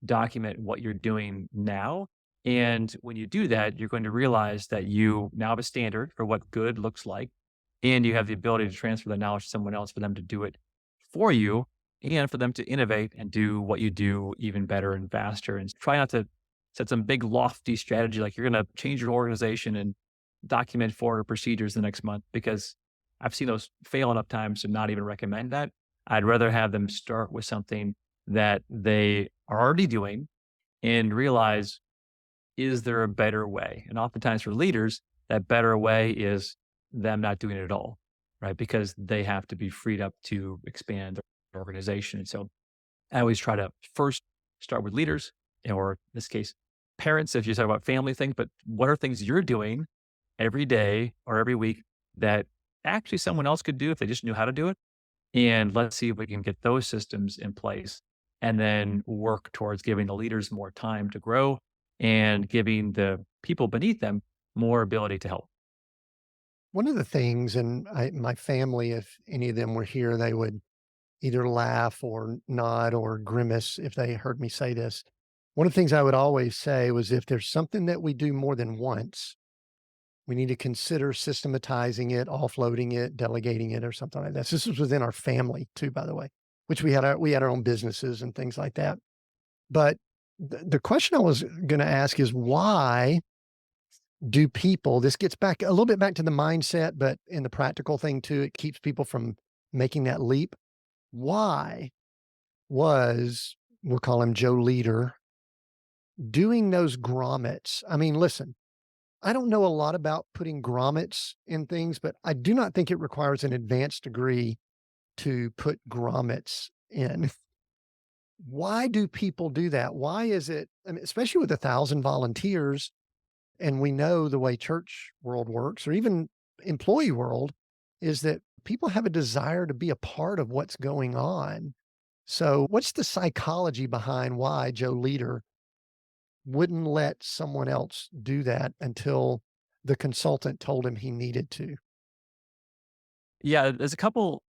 document what you're doing now. And when you do that, you're going to realize that you now have a standard for what good looks like. And you have the ability to transfer the knowledge to someone else for them to do it for you and for them to innovate and do what you do even better and faster. And try not to set some big lofty strategy like you're going to change your organization and document forward procedures the next month, because I've seen those fail enough times to not even recommend that. I'd rather have them start with something that they are already doing and realize, is there a better way? And oftentimes for leaders, that better way is them not doing it at all, right? Because they have to be freed up to expand their organization. And so I always try to first start with leaders, or in this case, parents, if you talk about family things, but what are things you're doing every day or every week that actually someone else could do if they just knew how to do it? And let's see if we can get those systems in place and then work towards giving the leaders more time to grow and giving the people beneath them more ability to help. One of the things, and my family, if any of them were here, they would either laugh or nod or grimace if they heard me say this. One of the things I would always say was if there's something that we do more than once, we need to consider systematizing it, offloading it, delegating it, or something like that. So this was within our family too, by the way, which we had our own businesses and things like that. But the question I was going to ask is why do people, this gets back a little bit back to the mindset, but in the practical thing too, it keeps people from making that leap. Why was, we'll call him Joe Leader, doing those grommets? I mean, listen, I don't know a lot about putting grommets in things, but I do not think it requires an advanced degree to put grommets in. Why do people do that? Why is it, I mean, especially with 1,000 volunteers, and we know the way church world works, or even employee world, is that people have a desire to be a part of what's going on. So, what's the psychology behind why Joe Leader wouldn't let someone else do that until the consultant told him he needed to? Yeah, there's a couple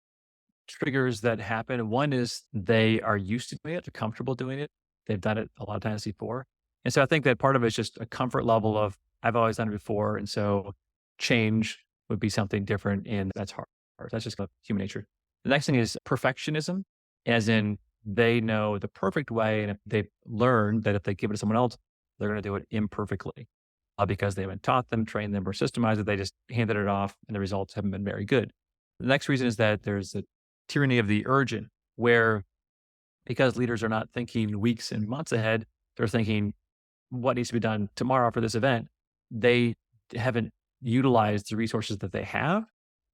triggers that happen. One is they are used to doing it, they're comfortable doing it. They've done it a lot of times before. And so I think that part of it is just a comfort level of I've always done it before. And so change would be something different. And that's hard. That's just kind of human nature. The next thing is perfectionism, as in they know the perfect way. And if they learn that if they give it to someone else, they're going to do it imperfectly because they haven't taught them, trained them, or systemized it. They just handed it off and the results haven't been very good. The next reason is that there's a tyranny of the urgent, where because leaders are not thinking weeks and months ahead, they're thinking what needs to be done tomorrow for this event. They haven't utilized the resources that they have.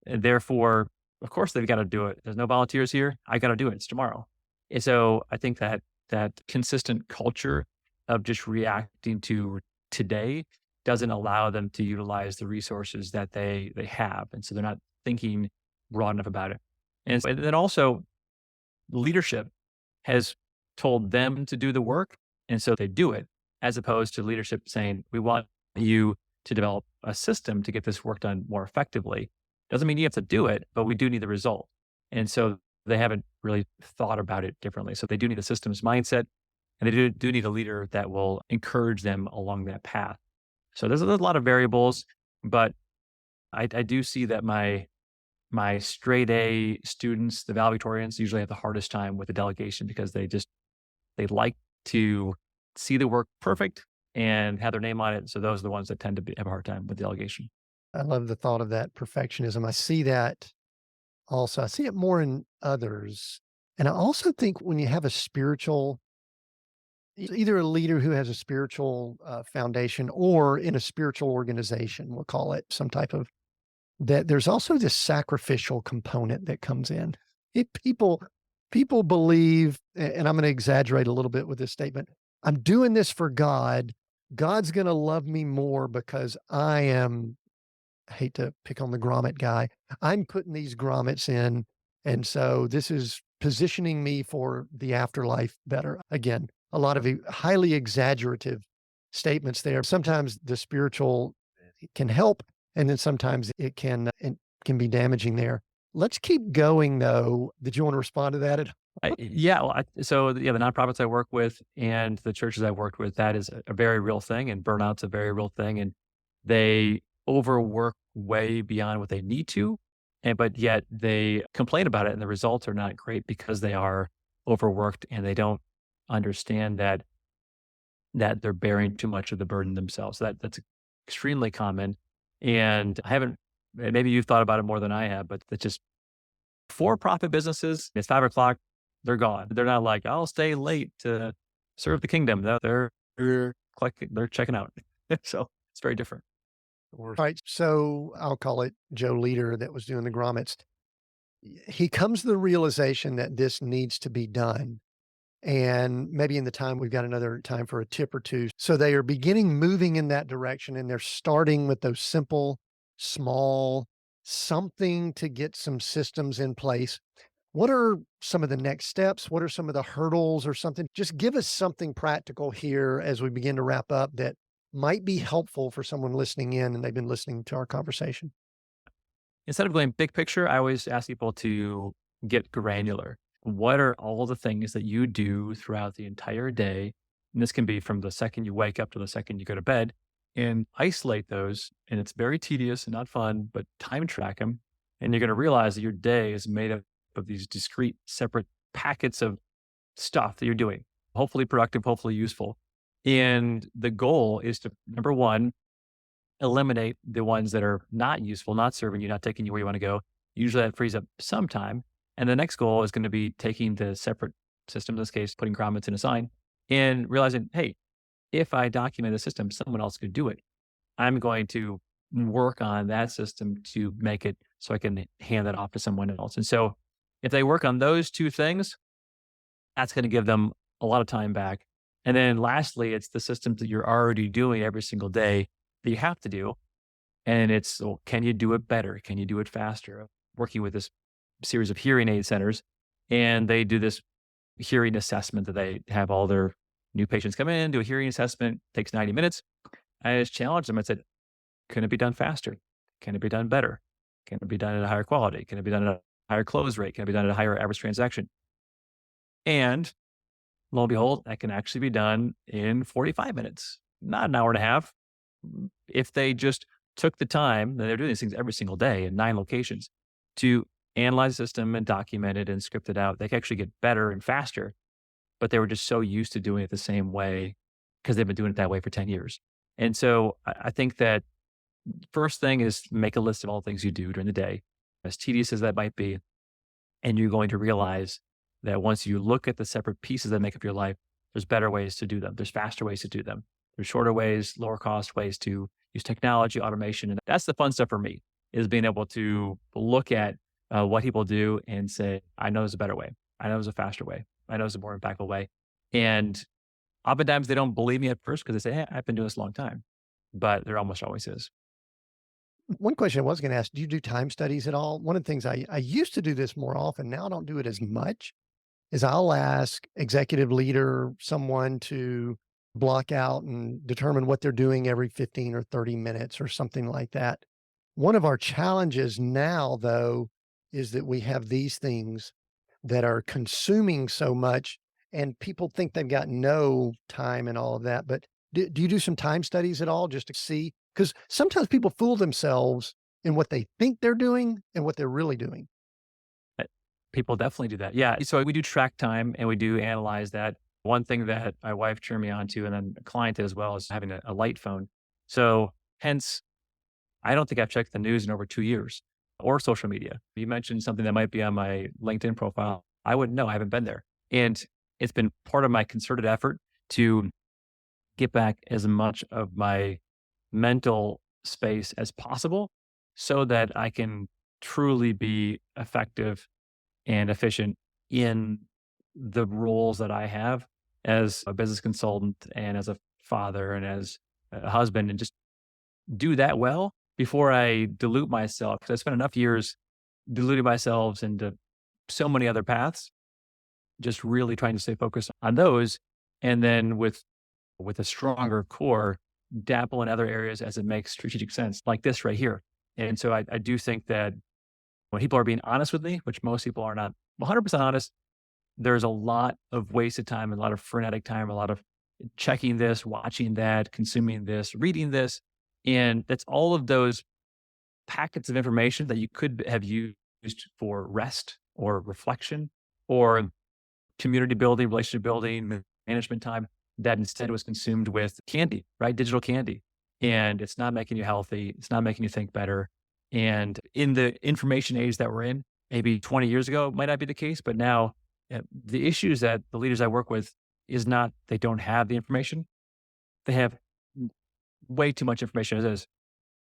And therefore, of course, they've got to do it. There's no volunteers here. I got to do it. It's tomorrow. And so I think that that consistent culture of just reacting to today doesn't allow them to utilize the resources that they have. And so they're not thinking broad enough about it. And then also leadership has told them to do the work. And so they do it, as opposed to leadership saying, we want you to develop a system to get this work done more effectively. Doesn't mean you have to do it, but we do need the result. And so they haven't really thought about it differently. So they do need a systems mindset, and they do need a leader that will encourage them along that path. So there's a lot of variables, but I do see that my straight A students, the valedictorians, usually have the hardest time with the delegation because they like to see the work perfect and have their name on it. So those are the ones that tend to have a hard time with delegation. I love the thought of that perfectionism. I see that also. I see it more in others. And I also think when you have a spiritual, either a leader who has a spiritual foundation or in a spiritual organization, we'll call it some type of, that there's also this sacrificial component that comes in. People believe, and I'm going to exaggerate a little bit with this statement. I'm doing this for God. God's going to love me more because I am, I hate to pick on the grommet guy. I'm putting these grommets in. And so this is positioning me for the afterlife better. Again, a lot of highly exaggerative statements there. Sometimes the spiritual can help, and then sometimes it can be damaging there. Let's keep going though. Did you want to respond to that? Yeah, well, yeah, the nonprofits I work with and the churches I worked with, that is a very real thing, and burnout's a very real thing, and they overwork way beyond what they need to, but yet they complain about it, and the results are not great because they are overworked and they don't understand that they're bearing too much of the burden themselves. That's extremely common, and I haven't. Maybe you've thought about it more than I have, but it's just for-profit businesses. It's 5 o'clock. They're gone. They're not like, I'll stay late to serve the kingdom. No, they're checking out. So it's very different. All right. So I'll call it Joe Leader that was doing the grommets. He comes to the realization that this needs to be done. And maybe in the time, we've got another time for a tip or two. So they are beginning moving in that direction, and they're starting with those simple, small, something to get some systems in place. What are some of the next steps? What are some of the hurdles or something? Just give us something practical here as we begin to wrap up that might be helpful for someone listening in and they've been listening to our conversation. Instead of going big picture, I always ask people to get granular. what are all the things that you do throughout the entire day? And this can be from the second you wake up to the second you go to bed, and isolate those. And it's very tedious and not fun, but time track them. And you're going to realize that your day is made up of these discrete, separate packets of stuff that you're doing, hopefully productive, hopefully useful. And the goal is to, number one, eliminate the ones that are not useful, not serving you, not taking you where you want to go. Usually that frees up some time. And the next goal is going to be taking the separate system, in this case, putting grommets in a sign and realizing, hey, if I document the system, someone else could do it. I'm going to work on that system to make it so I can hand that off to someone else. And so if they work on those two things, that's going to give them a lot of time back. And then lastly, it's the systems that you're already doing every single day that you have to do. And it's, well, can you do it better? Can you do it faster? Working with this series of hearing aid centers, and they do this hearing assessment that they have all their new patients come in, do a hearing assessment, takes 90 minutes. I just challenged them. I said, can it be done faster? Can it be done better? Can it be done at a higher quality? Can it be done at a higher close rate? Can it be done at a higher average transaction? And lo and behold, that can actually be done in 45 minutes, not an hour and a half. If they just took the time, and they're doing these things every single day in 9 locations, to analyze the system and document it and script it out, they can actually get better and faster. But they were just so used to doing it the same way because they've been doing it that way for 10 years. And so I think that first thing is make a list of all the things you do during the day, as tedious as that might be. And you're going to realize that once you look at the separate pieces that make up your life, there's better ways to do them. There's faster ways to do them. There's shorter ways, lower cost ways to use technology, automation. And that's the fun stuff for me, is being able to look at what people do and say, I know there's a better way. I know there's a faster way. I know there's a more impactful way. And oftentimes they don't believe me at first because they say, hey, I've been doing this a long time. But there almost always is. One question I was going to ask, do you do time studies at all? One of the things I used to do this more often, now I don't do it as much, is I'll ask executive leader, someone to block out and determine what they're doing every 15 or 30 minutes or something like that. One of our challenges now, though, is that we have these things that are consuming so much and people think they've got no time and all of that. But do you do some time studies at all just to see? Because sometimes people fool themselves in what they think they're doing and what they're really doing. People definitely do that. Yeah. So we do track time and we do analyze that. One thing that my wife turned me on to, and then a client as well, is having a light phone. So hence, I don't think I've checked the news in over 2 years, or social media. You mentioned something that might be on my LinkedIn profile. I wouldn't know. I haven't been there. And it's been part of my concerted effort to get back as much of my mental space as possible so that I can truly be effective and efficient in the roles that I have as a business consultant and as a father and as a husband, and just do that well before I dilute myself. Because I spent enough years diluting myself into so many other paths, just really trying to stay focused on those. And then with a stronger core, dabble in other areas as it makes strategic sense, like this right here. And so I do think that when people are being honest with me, which most people are not 100% honest, there's a lot of wasted time, a lot of frenetic time, a lot of checking this, watching that, consuming this, reading this. And that's all of those packets of information that you could have used for rest or reflection or community building, relationship building, management time, that instead was consumed with candy, right? Digital candy. And it's not making you healthy. It's not making you think better. And in the information age that we're in, maybe 20 years ago, it might not be the case, but now the issues that the leaders I work with is not, they don't have the information. They have way too much information as is.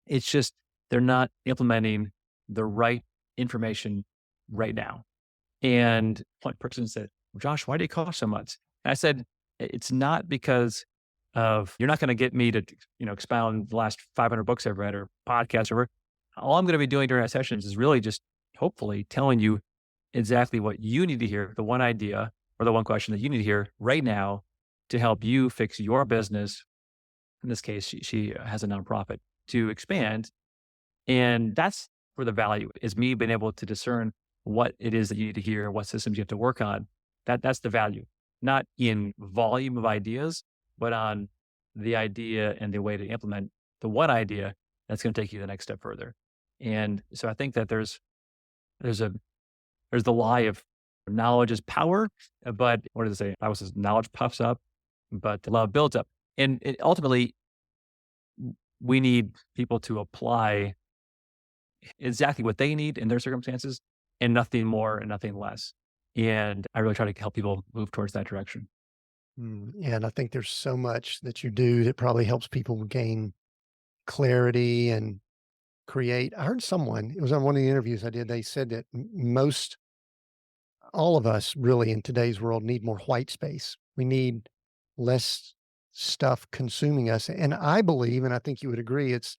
It's just, they're not implementing the right information right now. And one person said, well, Josh, why do you cost so much? And I said, it's not because of, you're not going to get me to, expound the last 500 books I've read or podcasts or whatever. All I'm going to be doing during our sessions is really just hopefully telling you exactly what you need to hear, the one idea or the one question that you need to hear right now to help you fix your business. In this case, she has a nonprofit to expand. And that's where the value is, me being able to discern what it is that you need to hear, what systems you have to work on. That's the value, not in volume of ideas, but on the idea and the way to implement the one idea that's going to take you the next step further. And so I think that there's a there's the lie of knowledge is power, but what does it say? I was says knowledge puffs up, but love builds up. And ultimately, we need people to apply exactly what they need in their circumstances and nothing more and nothing less. And I really try to help people move towards that direction. Yeah, and I think there's so much that you do that probably helps people gain clarity and create. I heard someone, it was on one of the interviews I did, they said that most, all of us really in today's world need more white space. We need less stuff consuming us. And I believe, and I think you would agree, it's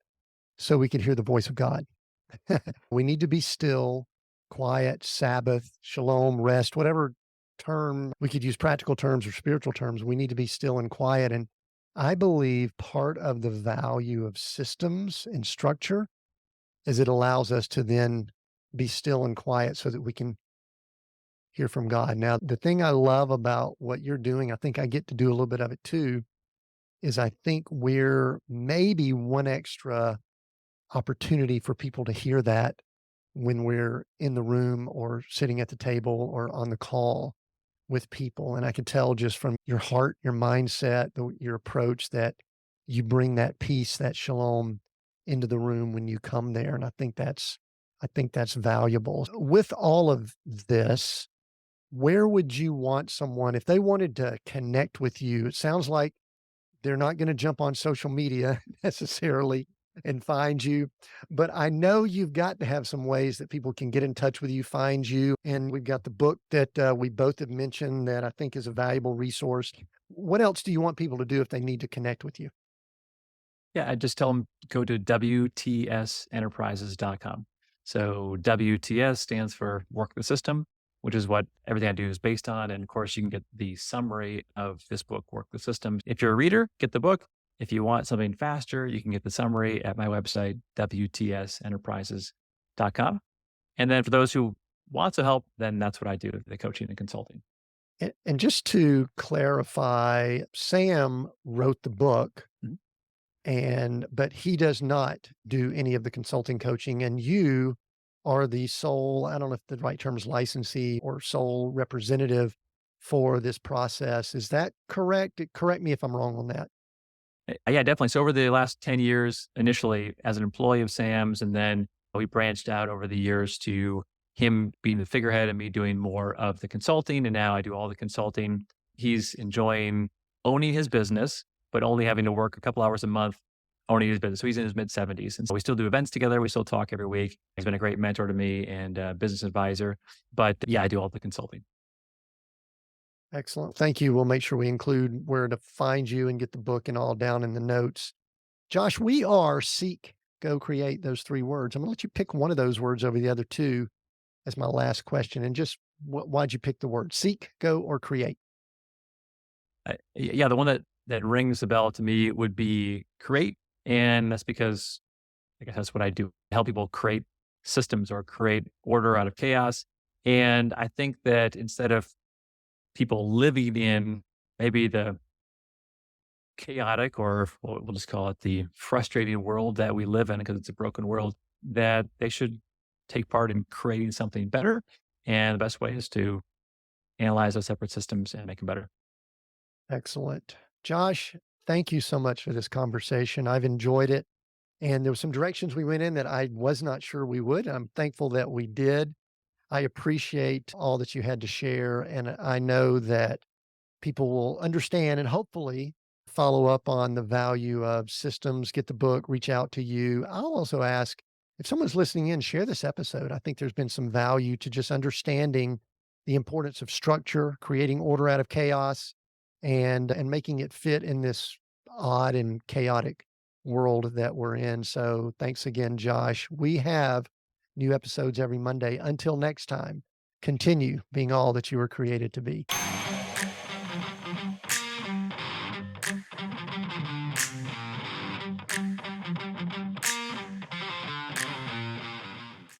so we could hear the voice of God. We need to be still, quiet, Sabbath, shalom, rest, whatever term we could use, practical terms or spiritual terms. We need to be still and quiet. And I believe part of the value of systems and structure is it allows us to then be still and quiet so that we can hear from God. Now, the thing I love about what you're doing, I think I get to do a little bit of it too, is I think we're maybe one extra opportunity for people to hear that when we're in the room or sitting at the table or on the call with people. And I can tell just from your heart, your mindset, your approach that you bring that peace, that shalom into the room when you come there. And I think that's valuable. With all of this, where would you want someone, if they wanted to connect with you? It sounds like they're not going to jump on social media necessarily and find you, but I know you've got to have some ways that people can get in touch with you, find you. And we've got the book that we both have mentioned that I think is a valuable resource. What else do you want people to do if they need to connect with you? Yeah, I just tell them go to WTSenterprises.com. So WTS stands for work the system, which is what everything I do is based on. And of course, you can get the summary of this book, Work the System. If you're a reader, get the book. If you want something faster, you can get the summary at my website, WTSenterprises.com. And then for those who want some help, then that's what I do, the coaching and consulting. And just to clarify, Sam wrote the book Mhm. but he does not do any of the consulting coaching, and you are the sole, I don't know if the right term is licensee or sole representative for this process. Is that correct? Correct me if I'm wrong on that. Yeah, definitely. So over the last 10 years, initially as an employee of Sam's, and then we branched out over the years to him being the figurehead and me doing more of the consulting. And now I do all the consulting. He's enjoying owning his business, but only having to work a couple hours a month owning his business. So he's in his mid 70s. And so we still do events together. We still talk every week. He's been a great mentor to me and a business advisor. But yeah, I do all the consulting. Excellent. Thank you. We'll make sure we include where to find you and get the book and all down in the notes. Josh, we are seek, go create, those three words. I'm going to let you pick one of those words over the other two as my last question. And just why'd you pick the word seek, go, or create? Yeah, the one that rings the bell to me would be create. And that's because I guess that's what I do, help people create systems or create order out of chaos. And I think that instead of people living in maybe the chaotic, or we'll just call it the frustrating world that we live in because it's a broken world, that they should take part in creating something better. And the best way is to analyze those separate systems and make them better. Excellent. Josh, thank you so much for this conversation. I've enjoyed it. And there were some directions we went in that I was not sure we would. I'm thankful that we did. I appreciate all that you had to share. And I know that people will understand and hopefully follow up on the value of systems, get the book, reach out to you. I'll also ask if someone's listening in, share this episode. I think there's been some value to just understanding the importance of structure, creating order out of chaos, and making it fit in this odd and chaotic world that we're in. So thanks again, Josh. We have new episodes every Monday. Until next time, continue being all that you were created to be.